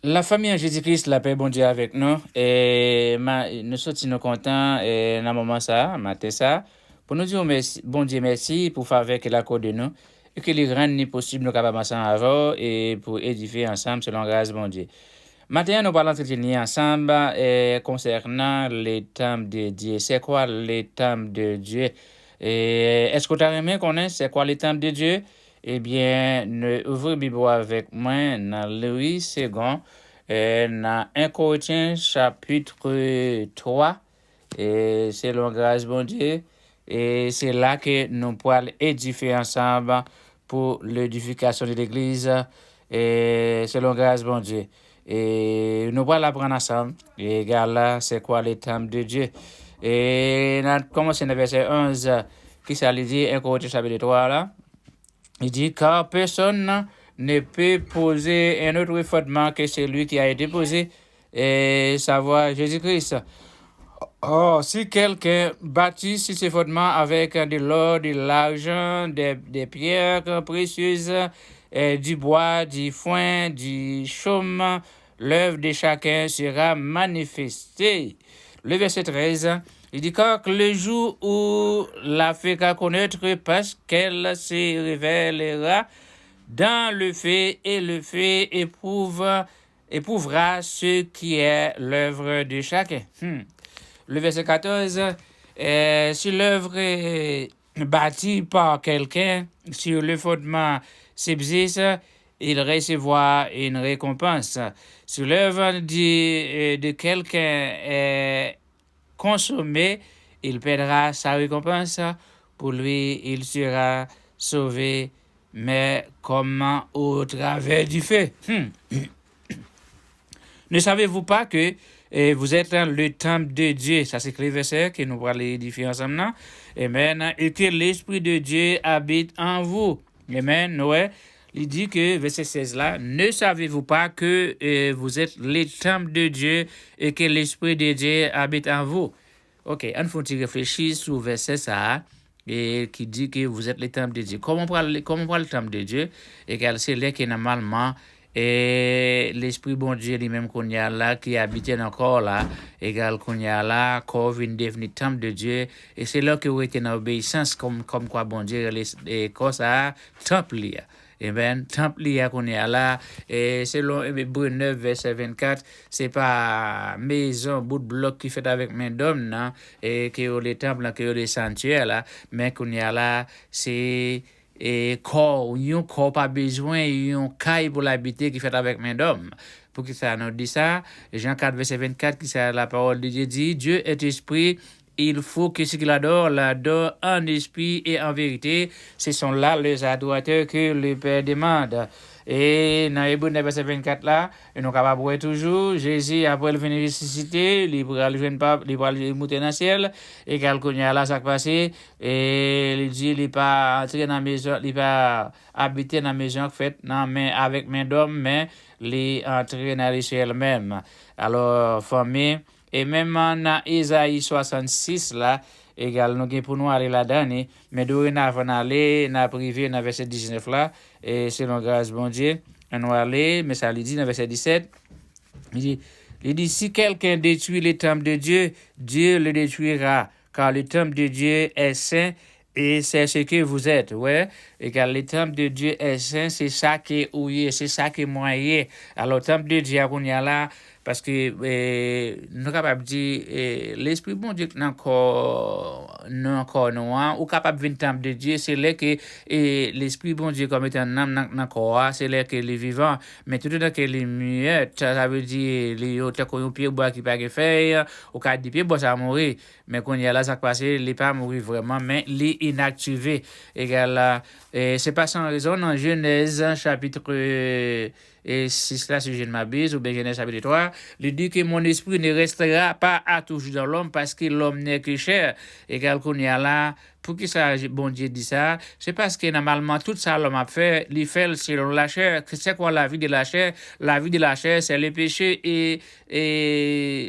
La famille en Jésus-Christ, la paix, bon Dieu avec nous. Et nous sommes contents dans le moment ça, matin ça, pour nous dire merci, bon Dieu merci pour faire avec l'accord de nous et que les rendre possible nous capables ensemble avant et pour édifier ensemble selon grâce bon Dieu. Maintenant, nous allons entretenir ensemble concernant les temps de Dieu. C'est quoi les temps de Dieu? Et est-ce que tu as aimé connaître c'est quoi les temps de Dieu? Eh bien, ouvrez la Bible avec moi dans Louis II, dans 1 Corinthiens chapitre 3, et selon grâce bon Dieu. Et c'est là que nous pourrons édifier ensemble pour l'édification de l'Église, et selon grâce bon Dieu. Et nous allons apprendre ensemble. Et regarde là, c'est quoi les temps de Dieu. Et on a commencé dans le verset 11, qui s'allait dire 1 Corinthiens chapitre 3 là. Il dit, car personne ne peut poser un autre fondement que celui qui a été posé, et savoir Jésus-Christ. Or, si quelqu'un bâtit sur ce fondement avec de l'or, de l'argent, des pierres précieuses, du bois, du foin, du chaume, l'œuvre de chacun sera manifestée. Le verset 13, il dit car le jour où la fera connaître parce qu'elle se révélera dans le fait et le fait éprouvera ce qui est l'œuvre de chacun. Le verset 14, si l'œuvre est bâtie par quelqu'un sur le fondement subsiste, il recevra une récompense. Si l'œuvre de quelqu'un est consommée, il perdra sa récompense. Pour lui, il sera sauvé, mais comment au travers du feu? Ne savez-vous pas que vous êtes dans le temple de Dieu? Ça, c'est le verset que nous allons édifier ensemble. Amen. Et que l'Esprit de Dieu habite en vous. Amen. Ouais. Il dit que, verset 16 là, ne savez-vous pas que vous êtes le temple de Dieu et que l'Esprit de Dieu habite en vous? Ok, on faut réfléchir sur le verset ça et qui dit que vous êtes le temple de Dieu. Comment on prend le temple de Dieu? Et c'est là que normalement et l'esprit bon Dieu lui-même qu'on y a là qui habite encore là égal qu'on y a là qu'on vient devenir temple de Dieu et c'est là que vous êtes en obéissance comme quoi bon Dieu et comme ça temple là. Eh bien, temple là qu'on y a là et selon Hébreux 9 verset 24 c'est pas maison bout de bloc qui fait avec main d'homme non et que les temples que les sanctuaires là mais qu'on y a là c'est et corps, yon corps pas besoin, yon caille pour l'habiter qui fait avec main d'homme. Pour que ça nous dit ça, Jean 4, verset 24, qui c'est la parole de Dieu dit, Dieu est esprit, il faut que ceux qui l'adorent en esprit et en vérité. Ce sont là les adorateurs que le Père demande. Et dans Hébreux 9, verset 24 là, nous sommes capables de voir toujours, Jésus, après le venir ressusciter, il pourra le monter dans le ciel, et quand il a là, ça passe, et il dit, il n'est pas entré dans la maison, il pas habité dans la maison faite avec main d'homme, mais il est entré dans le ciel même. Alors, famille, et même dans Isaïe 66 là, égal nous pour nous aller là-dedans mais dorénavant aller n'a privé dans verset 19 là et selon grâce bon Dieu on va aller mais ça lui dit dans verset 17 il dit si quelqu'un détruit le temple de Dieu, Dieu le détruira car le temple de Dieu est saint et c'est ce que vous êtes, ouais. Et car le temple de Dieu est saint, c'est ça qui est ouillé, c'est ça qui est moyen. Alors, le temple de Dieu, on y a là, parce que nous sommes capables de dire, l'Esprit bon Dieu n'a encore nous, ou capable de venir temple de Dieu, c'est là que l'Esprit bon Dieu comme étant un âme dans corps, c'est là que les vivants, mais tout le temps que les muettes, ça veut dire, les autres, quand on pied bois qui pas faire, ou quand des pieds bois ça mourir, mais quand il y a là, ça passe, les pas mourir vraiment, mais les inactiver. Égal, c'est pas sans raison, dans Genèse, chapitre 6 là, si je ne m'abuse, ou bien Genèse chapitre 3, il dit que mon esprit ne restera pas à toujours dans l'homme parce que l'homme n'est que chair. Égal qu'on y a là, Pour qui ça, bon Dieu dit ça? C'est parce que normalement, tout ça, l'homme a fait, il fait selon la chair. C'est quoi la vie de la chair? La vie de la chair, c'est le péché et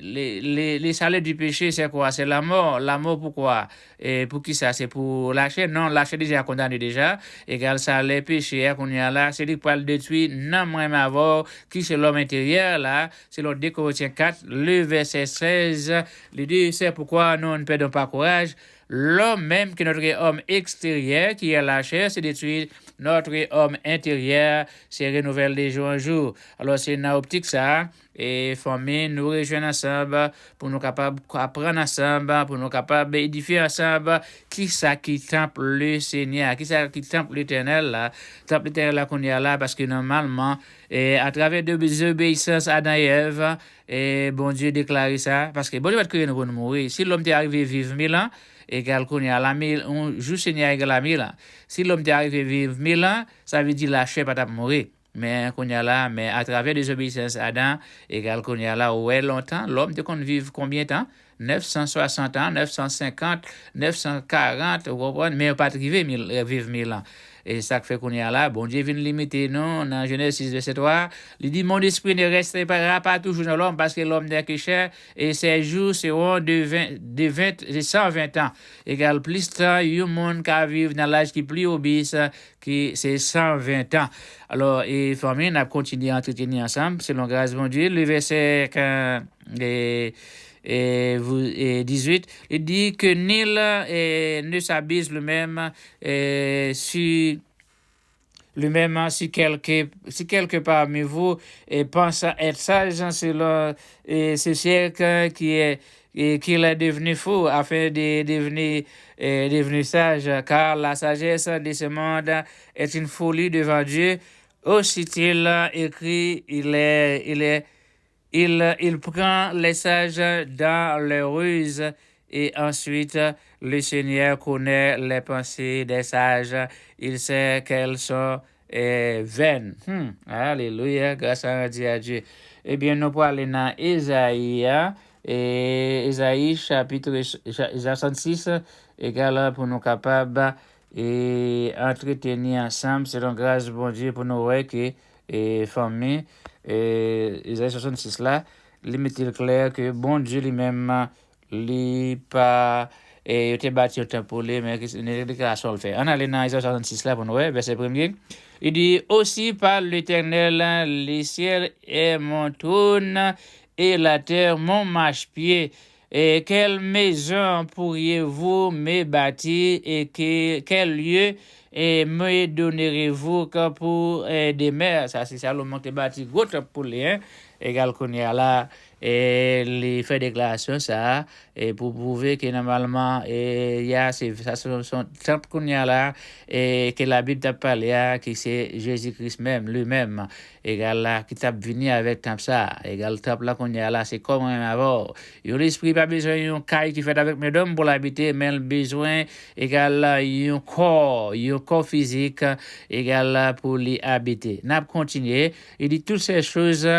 les salaires du péché, c'est quoi? C'est la mort. La mort, pourquoi? Et pour qui ça? C'est pour la chair? Non, la chair déjà condamné déjà. Égal ça, les péchés qu'on y a là, c'est lui qui le détruire. Non, moi, avoir qui c'est l'homme intérieur là. C'est le 2 Corinthiens 4, le verset 16. Il dit, c'est pourquoi nous ne perdons pas courage. L'homme même, qui est notre homme extérieur, qui est la chair, c'est détruire. Notre homme intérieur, c'est renouveler de jour en jour. Alors, c'est une optique ça. Et famille, nous rejoignons ensemble pour nous capables apprendre ensemble, pour nous capables édifier ensemble. Qui ça qui temple le Seigneur? Qui ça qui temple l'Éternel là? Temple l'Éternel là qu'on y a là parce que normalement, à travers de désobéissance à Adam et Ève, et bon Dieu déclare ça. Parce que bon Dieu va te créer nous pour nous mourir. Si l'homme t'est arrivé vivre 1000 ans, égal qu'on y a la 1000, on joue Seigneur égal à 1000 ans. Si l'homme t'est arrivé vivre 1000 ans, ça veut dire la chair pas mourir. Mais qu'on y a là, mais à travers des obéissances à Adam, égal qu'on y a là, ouais, longtemps, l'homme de qu'on vive combien de temps? 960 ans, 950, 940, vous comprenez? Mais on pas arrivé vivre 1000 ans. Et ça fait qu'on y a là, bon Dieu vient limiter, non, dans Genèse 6, verset 3, il dit, mon esprit ne restera pas toujours dans l'homme parce que l'homme n'est que chair et ses jours seront de 120 ans. Égal plus temps, il y a un monde qui vit dans l'âge qui plus obéisse, qui c'est 120 ans. Alors, et famille, on a continué à entretenir ensemble, selon grâce de Dieu, le verset 18, il dit que nul ne s'abuse lui-même si quelque parmi vous pense être sage selon ce siècle qu'il est devenu fou afin de devenir sage, car la sagesse de ce monde est une folie devant Dieu. Aussi-il écrit, il prend les sages dans leur ruse et ensuite le Seigneur connaît les pensées des sages. Il sait qu'elles sont vaines. Alléluia, grâce à Dieu. Eh bien, nous pouvons aller dans Ésaïe, Ésaïe chapitre 66, égal pour nous capables et entretenir ensemble, selon grâce de bon Dieu, pour nous voir que famille, Isaïe 66 là, limite clair que bon Dieu lui-même, lui pas, il était bâti au temple, mais une déclaration le fait. On a dans Isaïe 66 là pour nous voir, verset 1er. Il dit, aussi par l'Éternel, les ciels est mon trône et la terre mon marchepied. Et quelle maison pourriez-vous me bâtir et quel lieu me donnerez-vous que pour des mers? Ça, c'est Salomon qui bâti gros pour les égal qu'on y a là et les fait déclaration ça et pour prouver que normalement il y a ça son temple qu'on y a là et que la Bible t'a parlé que c'est Jésus-Christ même lui-même égal là qui t'a venu avec temple ça égal temple là qu'on y a là c'est comme avant l'esprit pas besoin un caille qui fait avec mesdames pour l'habiter mais le besoin égal un corps physique égal là pour l'y habiter n'a continuer il dit toutes ces choses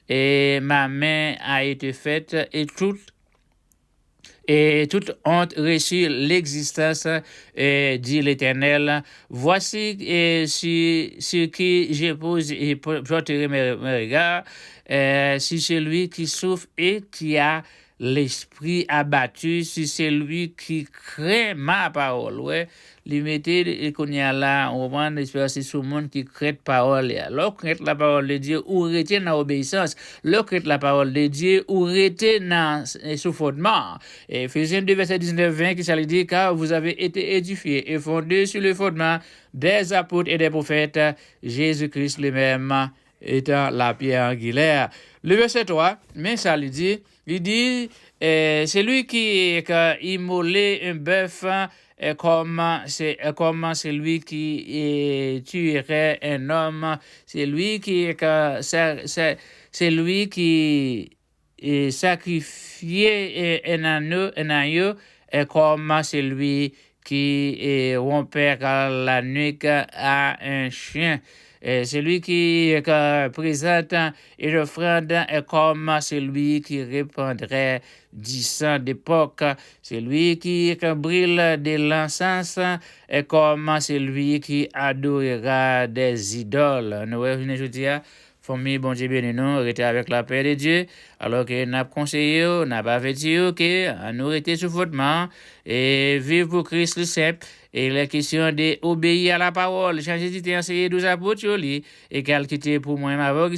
et ma main a été faite et toute honte reçut l'existence, dit l'Éternel. Voici ce que je pose et porterai mes regards, si celui qui souffre et qui a l'esprit abattu, si celui qui craint ma parole. Ouais, limité qu'on y a là, on prend l'espérance sur le monde qui crée parole. Alors, crée la parole de Dieu ou rester dans l'obéissance, alors crée la parole de Dieu ou rester dans sous fondement. Éphésiens 2, verset 19-20, qui ça dit, car vous avez été édifiés et fondés sur le fondement des apôtres et des prophètes, Jésus-Christ lui-même étant la pierre angulaire. Le verset 3, mais ça lui dit, c'est lui qui a immolé un bœuf comme c'est lui qui tuerait un homme, c'est lui qui sacrifiait un agneau comme celui qui rompait la nuque à un chien. celui qui présente une offrande est comme celui qui répandrait du sang d'époque, celui qui brûle de l'encens est comme celui qui adorera des idoles. Nous revenons aujourd'hui à famille, bon Dieu béni nous, rester avec la paix de Dieu, alors que n'a conseillé, n'a pas fait que nous rester sous fondement et vivre pour Christ le simple. Et la question d'obéir à la parole, changer d'idée, enseigner 12 apôtres, et qu'elle quitte pour moi, ma voix,